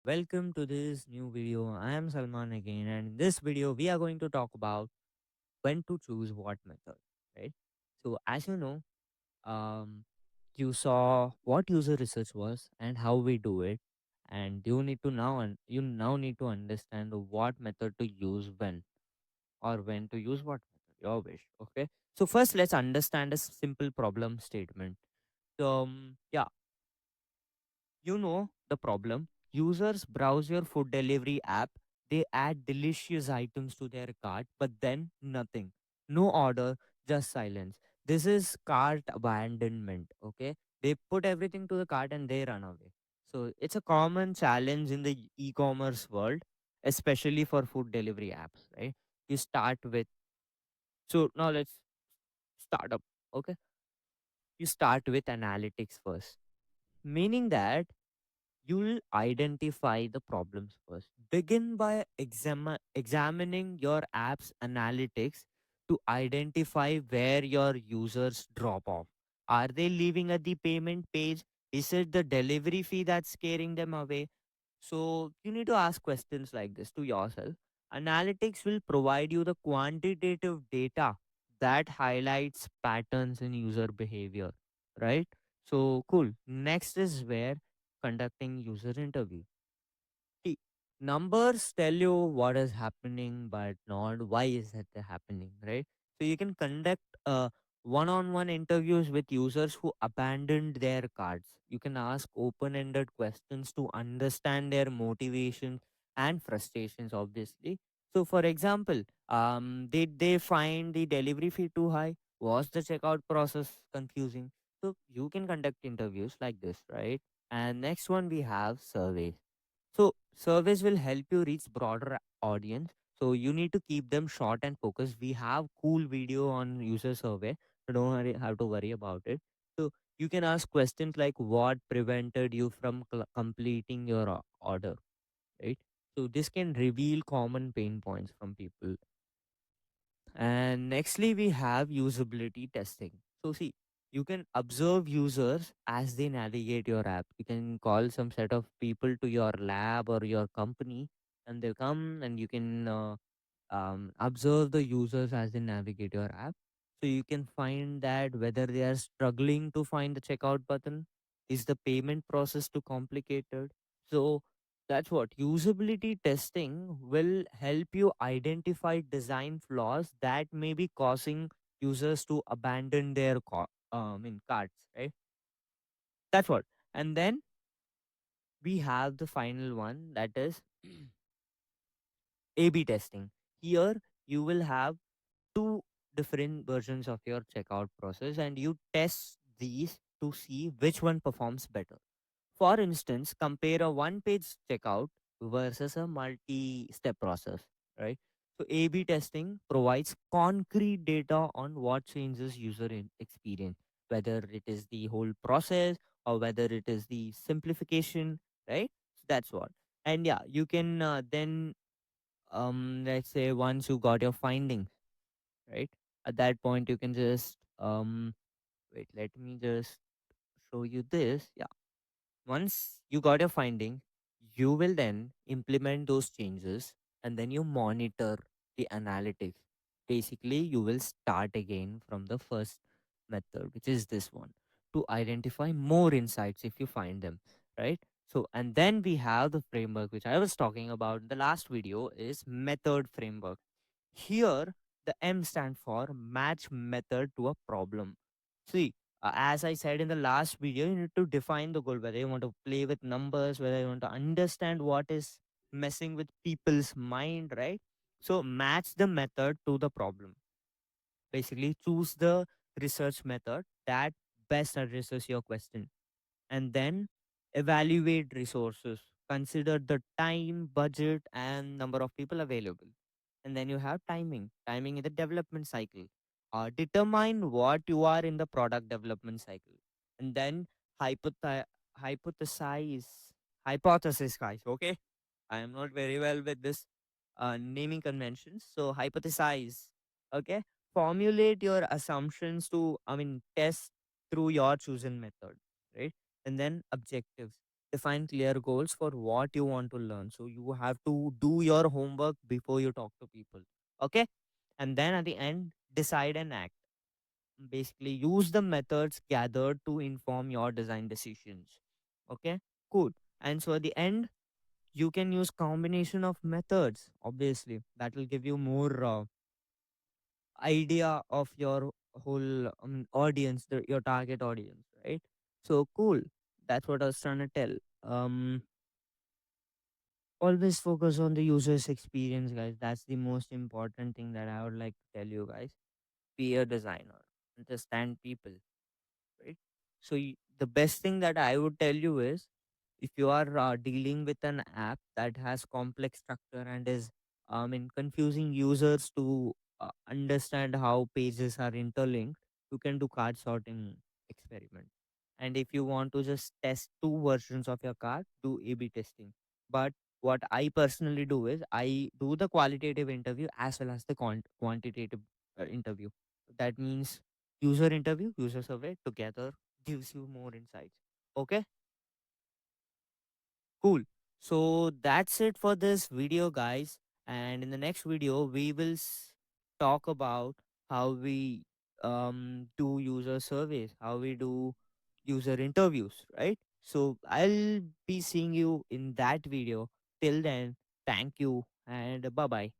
welcome to this new video. I am Salman again, and in this video, we are going to talk about when to choose what method, right? So, as you know, um, you saw what user research was and how we do it, and you now need to understand what method to use when or when to use what method. Your wish, okay? So first, let's understand a simple problem statement. Yeah, you know the problem. Users browse your food delivery app, they add delicious items to their cart, but then nothing. No order, just silence. This is cart abandonment, okay? They put everything to the cart and they run away. So it's a common challenge in the e-commerce world, especially for food delivery apps, right? You start with so now let's start up, okay? You start with analytics first, meaning that you'll identify the problems first. Begin by examining your app's analytics to identify where your users drop off. Are they leaving at the payment page? Is it the delivery fee that's scaring them away? So you need to ask questions like this to yourself. Analytics will provide you the quantitative data that highlights patterns in user behavior, right? So cool. Next is where conducting user interview. See, numbers tell you what is happening, but not why is it happening, right? So you can conduct one-on-one interviews with users who abandoned their cards. You can ask open-ended questions to understand their motivation and frustrations, obviously. So, for example, did they find the delivery fee too high? Was the checkout process confusing? So you can conduct interviews like this, right? And next one we have surveys. So surveys will help you reach broader audience. So you need to keep them short and focused. We have cool video on user survey. So don't have to worry about it. So you can ask questions like what prevented you from completing your order, right? So this can reveal common pain points from people. And nextly, we have usability testing. So, see, you can observe users as they navigate your app. You can call some set of people to your lab or your company, and they'll come and you can observe the users as they navigate your app. So, you can find that whether they are struggling to find the checkout button, is the payment process too complicated. So, that's what usability testing will help you identify design flaws that may be causing users to abandon their carts, right? That's what. And then we have the final one, that is A/B testing. Here you will have two different versions of your checkout process, and you test these to see which one performs better. For instance, compare a one page checkout versus a multi step process, right? So, A B testing provides concrete data on what changes user experience, whether it is the whole process or whether it is the simplification, right? So that's what. And yeah, you can then, let's say, once you got your findings, right? At that point, you can just, wait, let me just show you this. Yeah, once you got your finding, you will then implement those changes and then you monitor the analytics. Basically, you will start again from the first method, which is this one, to identify more insights if you find them, right? So, and then we have the framework, which I was talking about in the last video, is method framework. Here, the M stand for match method to a problem. See, as I said in the last video, you need to define the goal, whether you want to play with numbers, whether you want to understand what is messing with people's mind, right? So match the method to the problem. Basically, choose the research method that best addresses your question, and then evaluate resources. Consider the time, budget, and number of people available. And then you have timing in the development cycle. Determine what you are in the product development cycle, and then hypothi- hypothesize hypothesis, guys. Okay, I am not very well with this naming conventions, so hypothesize. Okay, formulate your assumptions to, I mean, test through your chosen method, right? And then objectives. define clear goals for what you want to learn. So you have to do your homework before you talk to people. Okay. And then at the end, decide and act. Basically, use the methods gathered to inform your design decisions. Okay. Cool. And so at the end, you can use combination of methods. Obviously, that will give you more idea of your whole audience, your target audience, right? So cool. That's what I was trying to tell. Um, Always focus on the user's experience, guys. That's the most important thing that I would like to tell you guys. Be a designer, understand people, right? So the best thing that I would tell you is, if you are dealing with an app that has complex structure and is in confusing users to understand how pages are interlinked, you can do card sorting experiment. And if you want to just test two versions of your card, do A/B testing. But what I personally do is I do the qualitative interview as well as the quantitative interview. That means user interview, user survey together gives you more insights. Okay, cool. So that's it for this video, guys. And in the next video, we will talk about how we do user surveys, how we do user interviews, right? So I'll be seeing you in that video. Till then, thank you and bye bye.